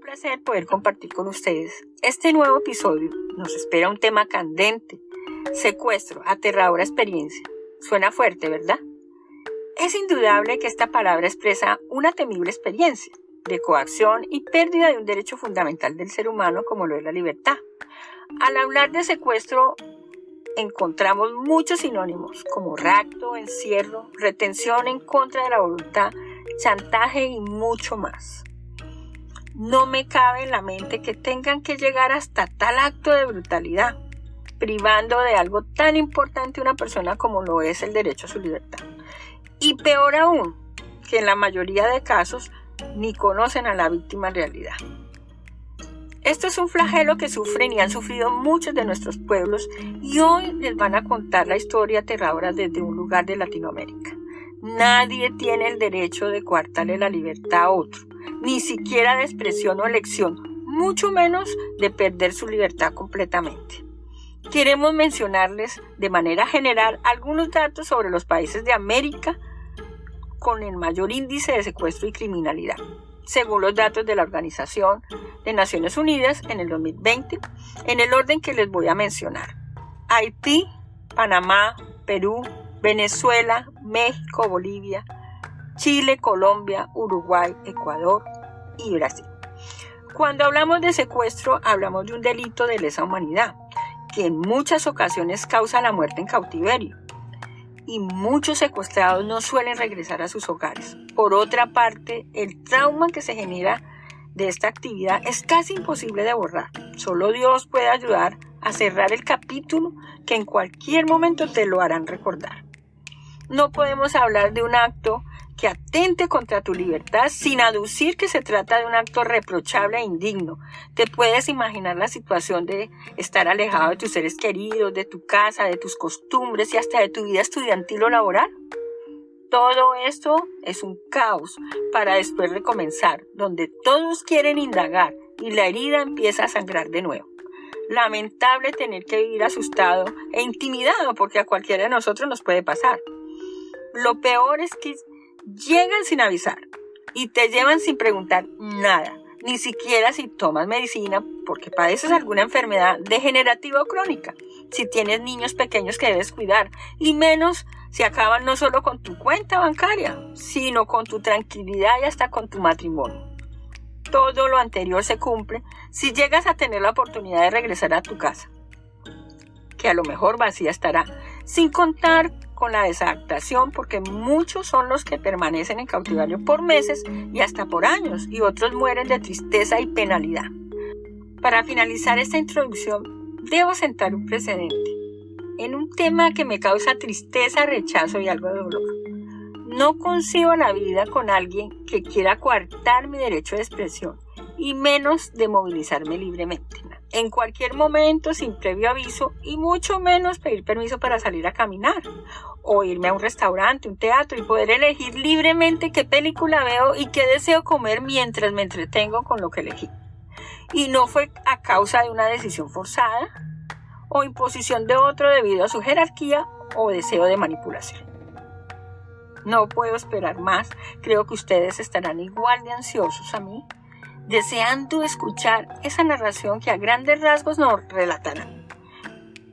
placer poder compartir con ustedes este nuevo episodio. Nos espera un tema candente: secuestro, aterradora experiencia. Suena fuerte, ¿verdad? Es indudable que esta palabra expresa una temible experiencia de coacción y pérdida de un derecho fundamental del ser humano como lo es la libertad. Al hablar de secuestro encontramos muchos sinónimos como rapto, encierro, retención en contra de la voluntad, chantaje y mucho más. No me cabe en la mente que tengan que llegar hasta tal acto de brutalidad, privando de algo tan importante a una persona como lo es el derecho a su libertad. Y peor aún, que en la mayoría de casos ni conocen a la víctima en realidad. Esto es un flagelo que sufren y han sufrido muchos de nuestros pueblos, y hoy les van a contar la historia aterradora desde un lugar de Latinoamérica. Nadie tiene el derecho de coartarle la libertad a otro, ni siquiera de expresión o elección, mucho menos de perder su libertad completamente. Queremos mencionarles de manera general algunos datos sobre los países de América con el mayor índice de secuestro y criminalidad, según los datos de la Organización de Naciones Unidas en el 2020, en el orden que les voy a mencionar: Haití, Panamá, Perú, Venezuela, México, Bolivia, Chile, Colombia, Uruguay, Ecuador y Brasil. Cuando hablamos de secuestro, hablamos de un delito de lesa humanidad que en muchas ocasiones causa la muerte en cautiverio, y muchos secuestrados no suelen regresar a sus hogares. Por otra parte, el trauma que se genera de esta actividad es casi imposible de borrar. Solo Dios puede ayudar a cerrar el capítulo que en cualquier momento te lo harán recordar. No podemos hablar de un acto que atente contra tu libertad sin aducir que se trata de un acto reprochable e indigno. Te puedes imaginar la situación de estar alejado de tus seres queridos, de tu casa, de tus costumbres y hasta de tu vida estudiantil o laboral. Todo esto es un caos para después recomenzar, donde todos quieren indagar y la herida empieza a sangrar de nuevo. Lamentable tener que vivir asustado e intimidado, porque a cualquiera de nosotros nos puede pasar. Lo peor es que llegan sin avisar y te llevan sin preguntar nada, ni siquiera si tomas medicina porque padeces alguna enfermedad degenerativa o crónica, si tienes niños pequeños que debes cuidar, y menos si acaban no solo con tu cuenta bancaria, sino con tu tranquilidad y hasta con tu matrimonio. Todo lo anterior se cumple si llegas a tener la oportunidad de regresar a tu casa, que a lo mejor vacía estará, sin contar con la desadaptación, porque muchos son los que permanecen en cautiverio por meses y hasta por años, y otros mueren de tristeza y penalidad. Para finalizar esta introducción, debo sentar un precedente en un tema que me causa tristeza, rechazo y algo de dolor. No concibo la vida con alguien que quiera coartar mi derecho de expresión, y menos de movilizarme libremente, en cualquier momento, sin previo aviso, y mucho menos pedir permiso para salir a caminar o irme a un restaurante, un teatro, y poder elegir libremente qué película veo y qué deseo comer mientras me entretengo con lo que elegí. Y no fue a causa de una decisión forzada o imposición de otro debido a su jerarquía o deseo de manipulación. No puedo esperar más. Creo que ustedes estarán igual de ansiosos a mí, deseando escuchar esa narración que a grandes rasgos nos relatarán.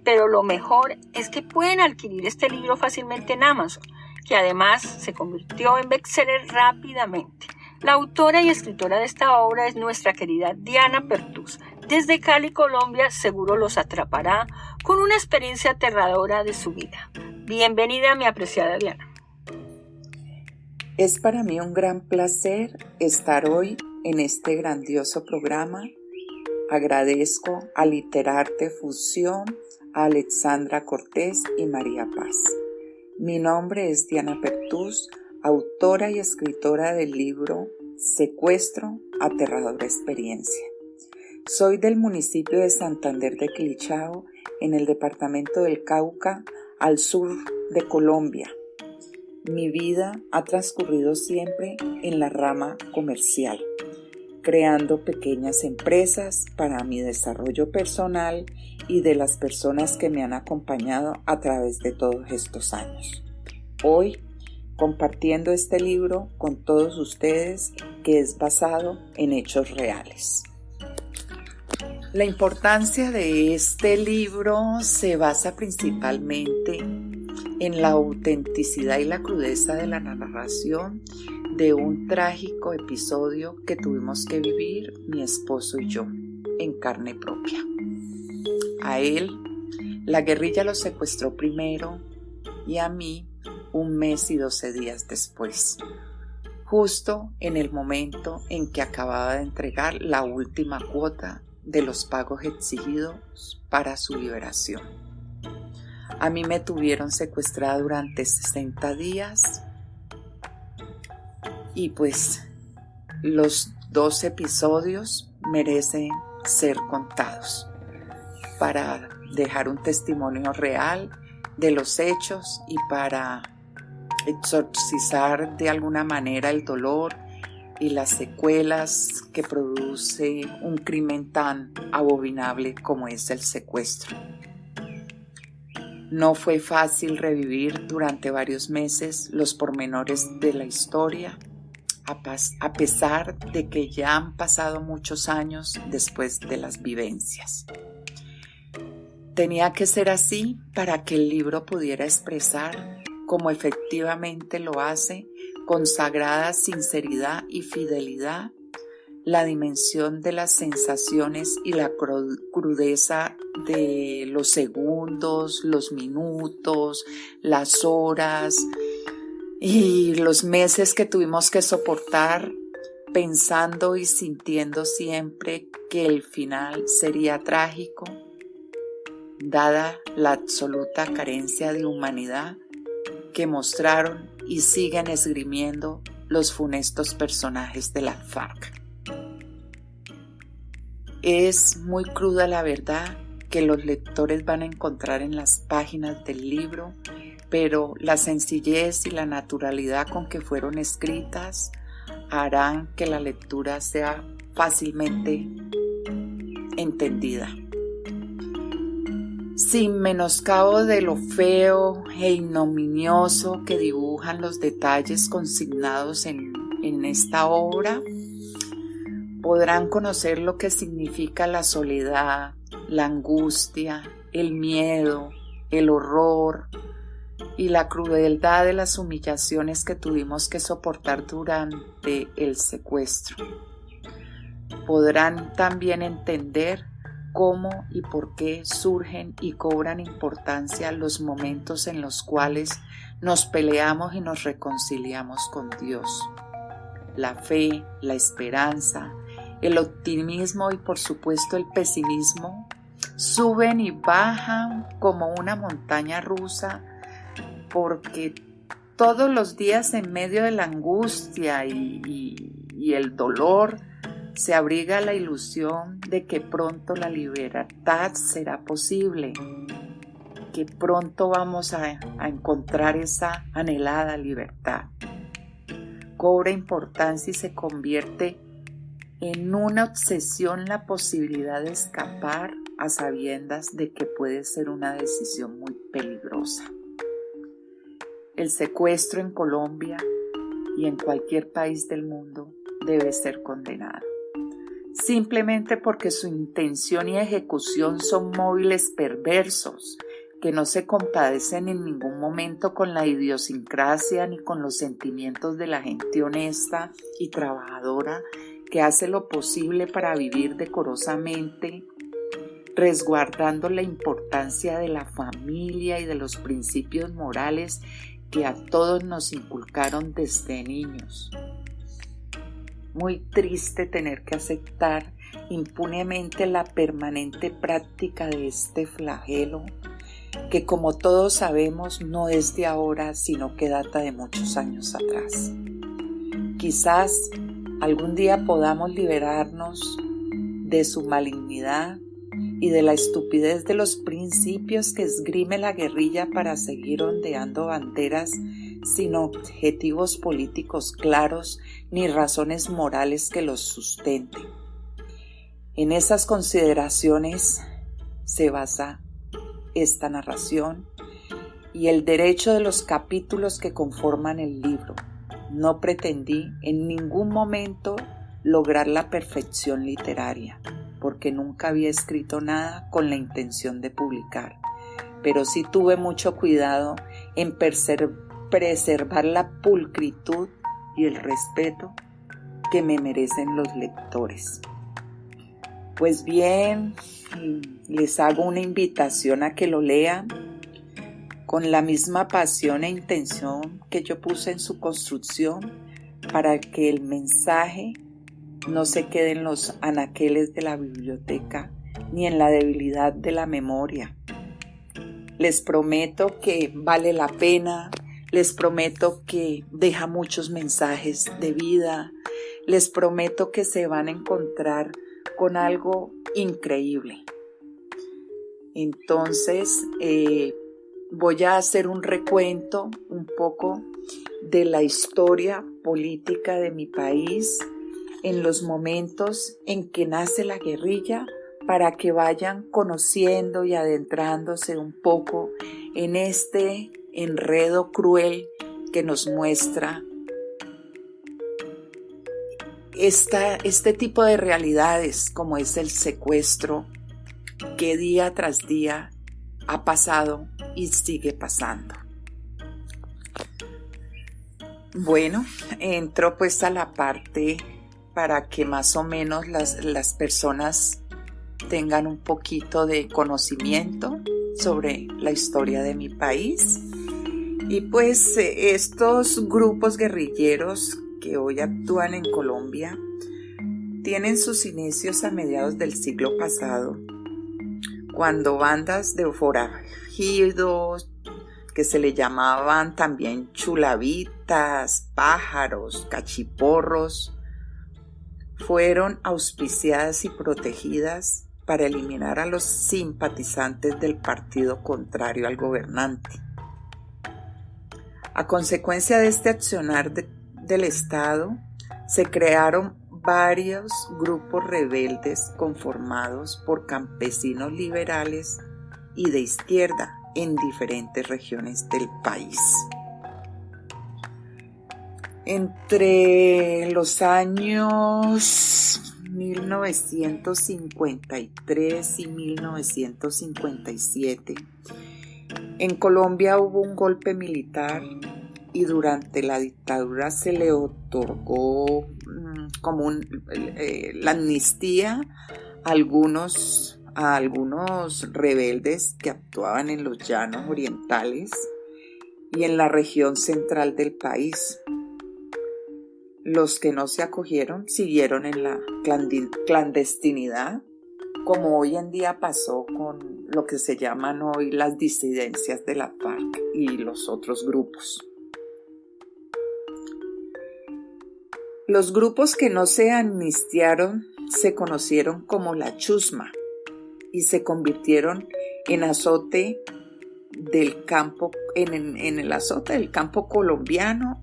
Pero lo mejor es que pueden adquirir este libro fácilmente en Amazon, que además se convirtió en bestseller rápidamente. La autora y escritora de esta obra es nuestra querida Diana Pertús. Desde Cali, Colombia, seguro los atrapará con una experiencia aterradora de su vida. Bienvenida, mi apreciada Diana. Es para mí un gran placer estar hoy en este grandioso programa. Agradezco a Literarte Fusión, a Alexandra Cortés y María Paz. Mi nombre es Diana Pertús, autora y escritora del libro Secuestro, aterradora experiencia. Soy del municipio de Santander de Quilichao, en el departamento del Cauca, al sur de Colombia. Mi vida ha transcurrido siempre en la rama comercial, creando pequeñas empresas para mi desarrollo personal y de las personas que me han acompañado a través de todos estos años. Hoy compartiendo este libro con todos ustedes, que es basado en hechos reales. La importancia de este libro se basa principalmente en la autenticidad y la crudeza de la narración de un trágico episodio que tuvimos que vivir mi esposo y yo en carne propia. A él, la guerrilla lo secuestró primero y a mí 1 mes y 12 días después, justo en el momento en que acababa de entregar la última cuota de los pagos exigidos para su liberación. A mí me tuvieron secuestrada durante 60 días y pues los 2 episodios merecen ser contados para dejar un testimonio real de los hechos y para exorcizar de alguna manera el dolor y las secuelas que produce un crimen tan abominable como es el secuestro. No fue fácil revivir durante varios meses los pormenores de la historia, a pesar de que ya han pasado muchos años después de las vivencias. Tenía que ser así para que el libro pudiera expresar, como efectivamente lo hace, con sagrada sinceridad y fidelidad, la dimensión de las sensaciones y la crudeza de los segundos, los minutos, las horas y los meses que tuvimos que soportar pensando y sintiendo siempre que el final sería trágico, dada la absoluta carencia de humanidad que mostraron y siguen esgrimiendo los funestos personajes de la FARC. Es muy cruda la verdad que los lectores van a encontrar en las páginas del libro, pero la sencillez y la naturalidad con que fueron escritas harán que la lectura sea fácilmente entendida. Sin menoscabo de lo feo e ignominioso que dibujan los detalles consignados en esta obra, podrán conocer lo que significa la soledad, la angustia, el miedo, el horror y la crueldad de las humillaciones que tuvimos que soportar durante el secuestro. Podrán también entender cómo y por qué surgen y cobran importancia los momentos en los cuales nos peleamos y nos reconciliamos con Dios. La fe, la esperanza, el optimismo y por supuesto el pesimismo suben y bajan como una montaña rusa, porque todos los días en medio de la angustia y el dolor se abriga la ilusión de que pronto la libertad será posible, que pronto vamos a encontrar esa anhelada libertad. Cobra importancia y se convierte en una obsesión la posibilidad de escapar a sabiendas de que puede ser una decisión muy peligrosa. El secuestro en Colombia y en cualquier país del mundo debe ser condenado, simplemente porque su intención y ejecución son móviles perversos que no se compadecen en ningún momento con la idiosincrasia ni con los sentimientos de la gente honesta y trabajadora que hace lo posible para vivir decorosamente, resguardando la importancia de la familia y de los principios morales que a todos nos inculcaron desde niños. Muy triste tener que aceptar impunemente la permanente práctica de este flagelo, que como todos sabemos no es de ahora, sino que data de muchos años atrás. Quizás algún día podamos liberarnos de su malignidad y de la estupidez de los principios que esgrime la guerrilla para seguir ondeando banderas sin objetivos políticos claros ni razones morales que los sustenten. En esas consideraciones se basa esta narración y el derecho de los capítulos que conforman el libro. No pretendí en ningún momento lograr la perfección literaria, porque nunca había escrito nada con la intención de publicar, pero sí tuve mucho cuidado en preservar la pulcritud y el respeto que me merecen los lectores. Pues bien, les hago una invitación a que lo lean con la misma pasión e intención que yo puse en su construcción, para que el mensaje no se quede en los anaqueles de la biblioteca ni en la debilidad de la memoria. Les prometo que vale la pena, les prometo que deja muchos mensajes de vida, les prometo que se van a encontrar con algo increíble. Entonces, voy a hacer un recuento un poco de la historia política de mi país en los momentos en que nace la guerrilla, para que vayan conociendo y adentrándose un poco en este enredo cruel que nos muestra este tipo de realidades, como es el secuestro que día tras día ha pasado y sigue pasando. Bueno, entro pues a la parte para que más o menos las personas tengan un poquito de conocimiento sobre la historia de mi país. Y pues estos grupos guerrilleros que hoy actúan en Colombia tienen sus inicios a mediados del siglo pasado, cuando bandas de forajidos, que se le llamaban también chulavitas, pájaros, cachiporros, fueron auspiciadas y protegidas para eliminar a los simpatizantes del partido contrario al gobernante. A consecuencia de este accionar del Estado, se crearon varios grupos rebeldes conformados por campesinos liberales y de izquierda en diferentes regiones del país. Entre los años 1953 y 1957, en Colombia hubo un golpe militar y durante la dictadura se le otorgó como la amnistía a algunos rebeldes que actuaban en los llanos orientales y en la región central del país. Los que no se acogieron siguieron en la clandestinidad, como hoy en día pasó con lo que se llaman hoy las disidencias de la FARC y los otros grupos. Los grupos que no se amnistiaron se conocieron como la chusma y se convirtieron en azote del campo, en el azote del campo colombiano.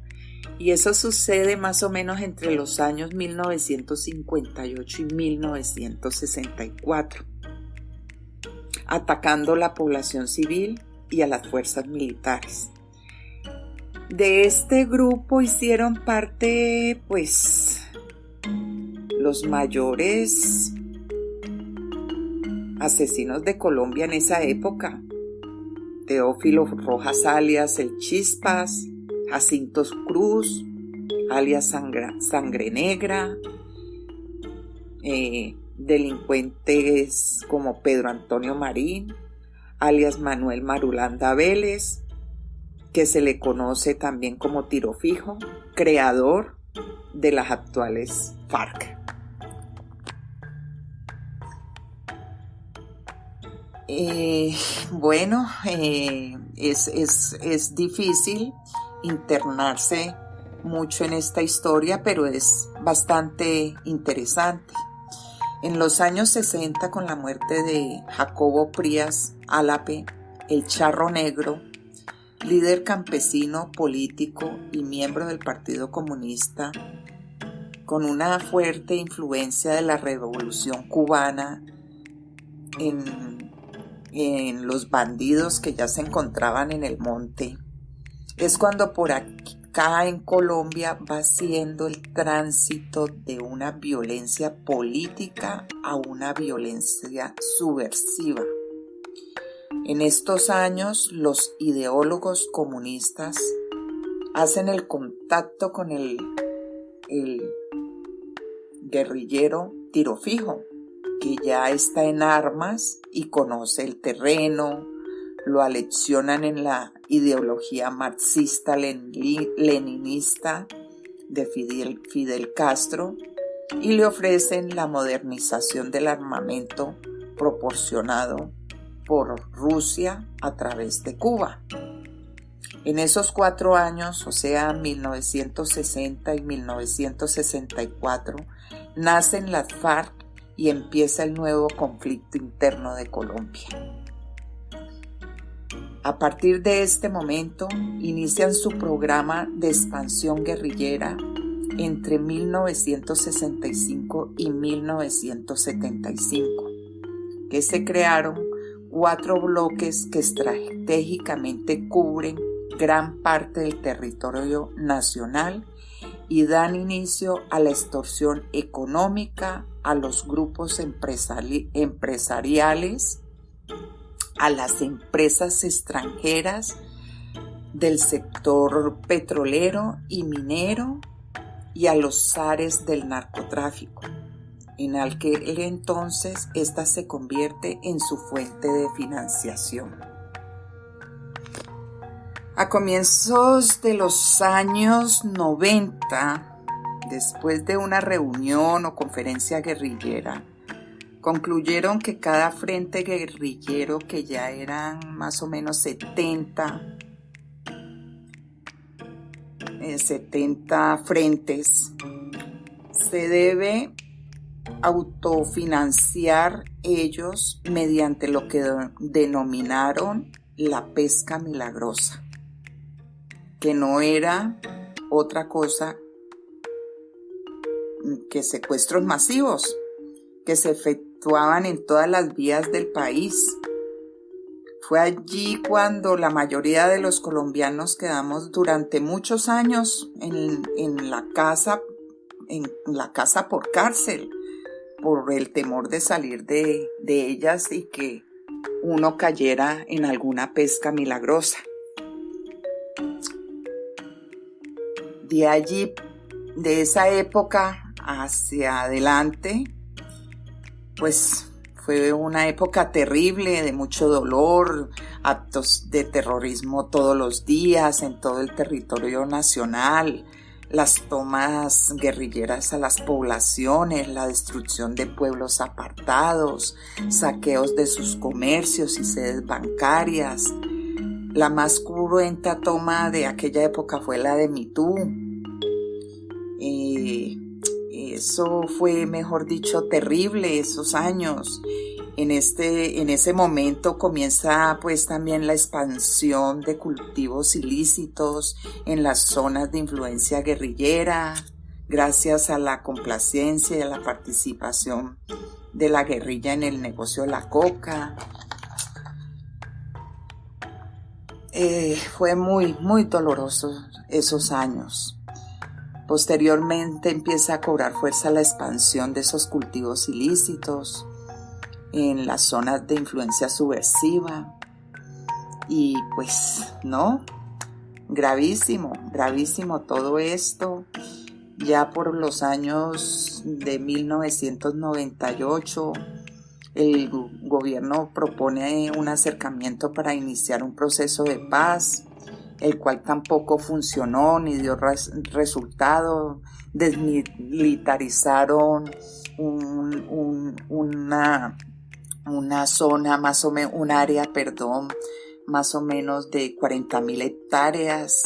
Y eso sucede más o menos entre los años 1958 y 1964, atacando la población civil y a las fuerzas militares. De este grupo hicieron parte, pues, los mayores asesinos de Colombia en esa época: Teófilo Rojas alias El Chispas, Jacinto Cruz, alias Sangre Negra, delincuentes como Pedro Antonio Marín, alias Manuel Marulanda Vélez, que se le conoce también como Tiro Fijo, creador de las actuales FARC. Es difícil internarse mucho en esta historia, pero es bastante interesante. En los años 60, con la muerte de Jacobo Prías Álape, el Charro Negro, líder campesino, político y miembro del Partido Comunista, con una fuerte influencia de la Revolución Cubana en los bandidos que ya se encontraban en el monte, es cuando por acá en Colombia va siendo el tránsito de una violencia política a una violencia subversiva. En estos años, los ideólogos comunistas hacen el contacto con el guerrillero tiro fijo, que ya está en armas y conoce el terreno, lo aleccionan en la ideología marxista-leninista de Fidel Castro y le ofrecen la modernización del armamento proporcionado por Rusia a través de Cuba. En esos 4 años, o sea, 1960 y 1964, nacen las FARC y empieza el nuevo conflicto interno de Colombia. A partir de este momento, inician su programa de expansión guerrillera entre 1965 y 1975, que se crearon 4 bloques que estratégicamente cubren gran parte del territorio nacional y dan inicio a la extorsión económica, a los grupos empresariales, a las empresas extranjeras del sector petrolero y minero y a los zares del narcotráfico. En aquel entonces, esta se convierte en su fuente de financiación. A comienzos de los años 90, después de una reunión o conferencia guerrillera, concluyeron que cada frente guerrillero, que ya eran más o menos 70 frentes, se debe autofinanciar ellos mediante lo que denominaron la pesca milagrosa, que no era otra cosa que secuestros masivos que se efectuaban en todas las vías del país. Fue allí cuando la mayoría de los colombianos quedamos durante muchos años en la casa por cárcel, por el temor de salir de ellas y que uno cayera en alguna pesca milagrosa. De allí, de esa época hacia adelante, pues fue una época terrible, de mucho dolor, actos de terrorismo todos los días en todo el territorio nacional, las tomas guerrilleras a las poblaciones, la destrucción de pueblos apartados, saqueos de sus comercios y sedes bancarias. La más cruenta toma de aquella época fue la de Mitú. Eso fue, mejor dicho, terrible, esos años. En ese momento comienza pues también la expansión de cultivos ilícitos en las zonas de influencia guerrillera, gracias a la complacencia y a la participación de la guerrilla en el negocio de la coca. Fue muy, muy doloroso esos años. Posteriormente empieza a cobrar fuerza la expansión de esos cultivos ilícitos en las zonas de influencia subversiva y pues no, gravísimo todo esto. Ya por los años de 1998 el gobierno propone un acercamiento para iniciar un proceso de paz, el cual tampoco funcionó ni dio resultado. Desmilitarizaron una zona, un área, más o menos de 40,000 hectáreas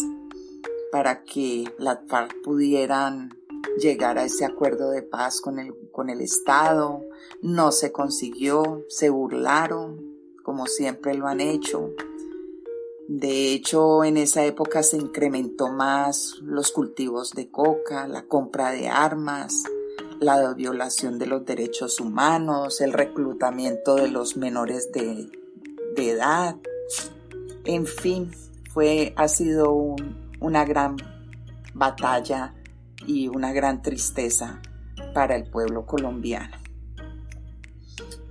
para que las FARC pudieran llegar a ese acuerdo de paz con el Estado. No se consiguió, se burlaron, como siempre lo han hecho. De hecho, en esa época se incrementó más los cultivos de coca, la compra de armas, la violación de los derechos humanos, el reclutamiento de los menores de de edad. En fin, ha sido una gran batalla y una gran tristeza para el pueblo colombiano.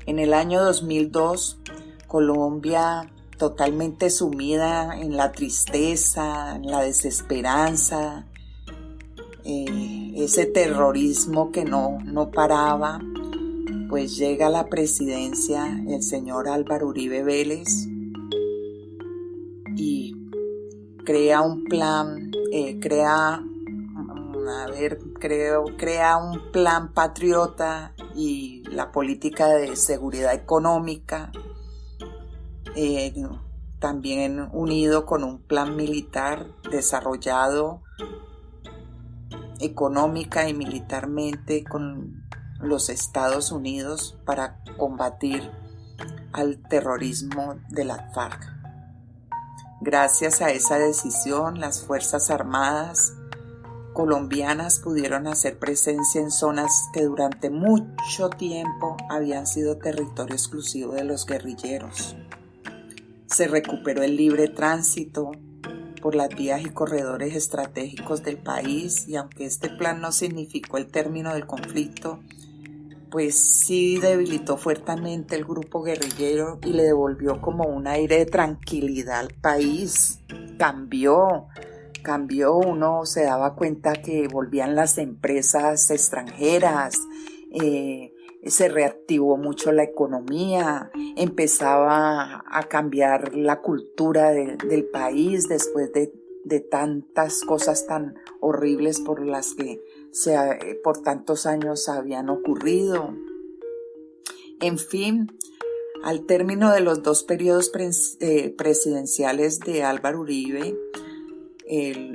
En el año 2002, Colombia, totalmente sumida en la tristeza, en la desesperanza, ese terrorismo que no paraba, pues llega a la presidencia el señor Álvaro Uribe Vélez y crea un plan, crea un plan patriota y la política de seguridad económica, también unido con un plan militar desarrollado económica y militarmente con los Estados Unidos para combatir al terrorismo de la FARC. Gracias a esa decisión, las Fuerzas Armadas colombianas pudieron hacer presencia en zonas que durante mucho tiempo habían sido territorio exclusivo de los guerrilleros. Se recuperó el libre tránsito por las vías y corredores estratégicos del país, y aunque este plan no significó el término del conflicto, pues sí debilitó fuertemente el grupo guerrillero y le devolvió como un aire de tranquilidad al país. Cambió, uno se daba cuenta que volvían las empresas extranjeras, se reactivó mucho la economía, empezaba a cambiar la cultura del país después de tantas cosas tan horribles por las que por tantos años habían ocurrido. En fin, al término de los 2 periodos presidenciales de Álvaro Uribe,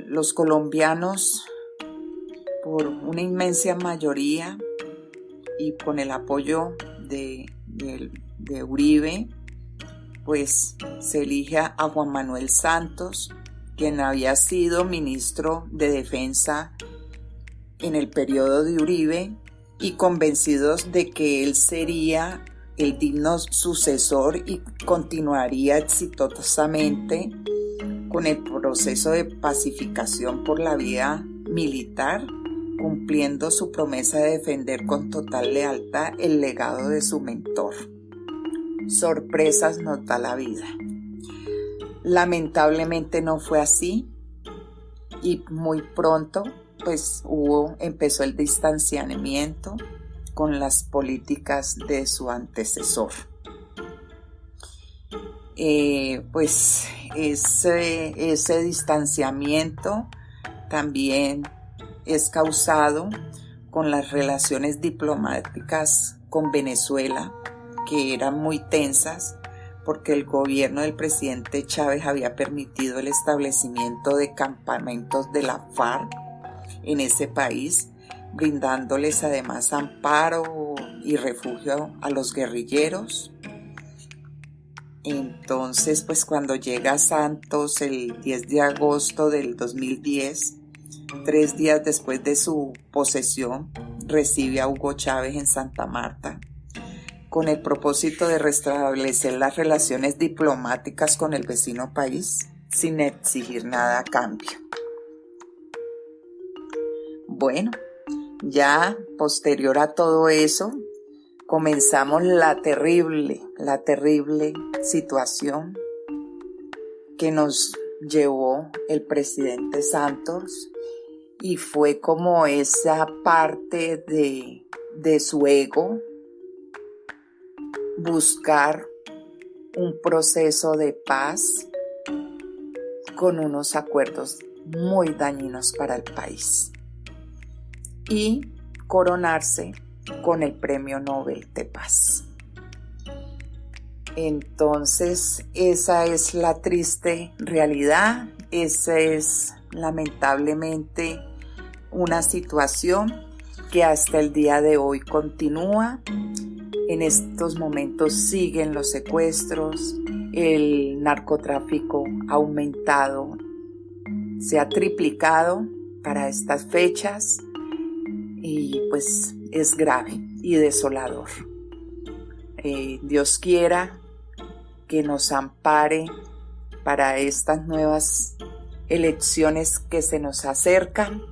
los colombianos, por una inmensa mayoría y con el apoyo de Uribe, pues se elige a Juan Manuel Santos, quien había sido ministro de Defensa en el periodo de Uribe, y convencidos de que él sería el digno sucesor y continuaría exitosamente con el proceso de pacificación por la vía militar, cumpliendo su promesa de defender con total lealtad el legado de su mentor. Sorpresas nos da la vida. Lamentablemente no fue así, y muy pronto pues empezó el distanciamiento con las políticas de su antecesor. Pues ese distanciamiento también es causado con las relaciones diplomáticas con Venezuela, que eran muy tensas porque el gobierno del presidente Chávez había permitido el establecimiento de campamentos de la FARC en ese país, brindándoles además amparo y refugio a los guerrilleros. Entonces, pues cuando llega Santos el 10 de agosto del 2010, 3 días después de su posesión, recibe a Hugo Chávez en Santa Marta, con el propósito de restablecer las relaciones diplomáticas con el vecino país, sin exigir nada a cambio. Bueno, ya posterior a todo eso, comenzamos la terrible situación que nos llevó el presidente Santos, y fue como esa parte de su ego buscar un proceso de paz con unos acuerdos muy dañinos para el país y coronarse con el Premio Nobel de Paz. Entonces, esa es la triste realidad, esa es lamentablemente una situación que hasta el día de hoy continúa. En estos momentos siguen los secuestros, el narcotráfico ha aumentado, se ha triplicado para estas fechas, y pues es grave y desolador. Dios quiera que nos ampare para estas nuevas elecciones que se nos acercan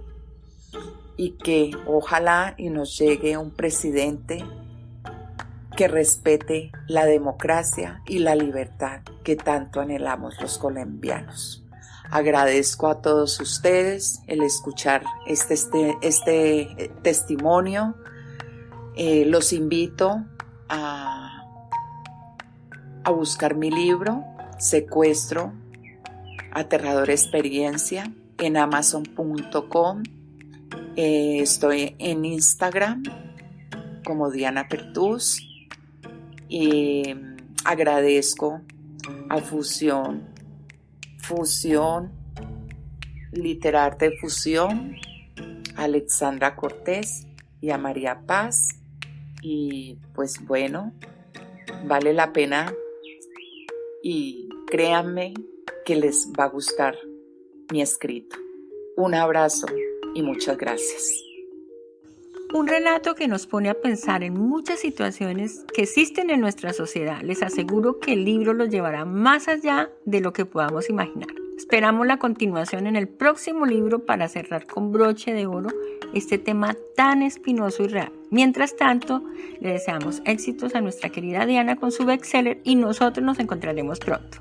y que ojalá y nos llegue un presidente que respete la democracia y la libertad que tanto anhelamos los colombianos. Agradezco a todos ustedes el escuchar este testimonio. Los invito a buscar mi libro, Secuestro, Aterradora Experiencia, en amazon.com. Estoy en Instagram como Diana Pertús y agradezco a Fusión, Literarte Fusión, a Alexandra Cortés y a María Paz. Y pues bueno, vale la pena y créanme que les va a gustar mi escrito. Un abrazo y muchas gracias. Un relato que nos pone a pensar en muchas situaciones que existen en nuestra sociedad. Les aseguro que el libro los llevará más allá de lo que podamos imaginar. Esperamos la continuación en el próximo libro para cerrar con broche de oro este tema tan espinoso y real. Mientras tanto, le deseamos éxitos a nuestra querida Diana con su bestseller y nosotros nos encontraremos pronto.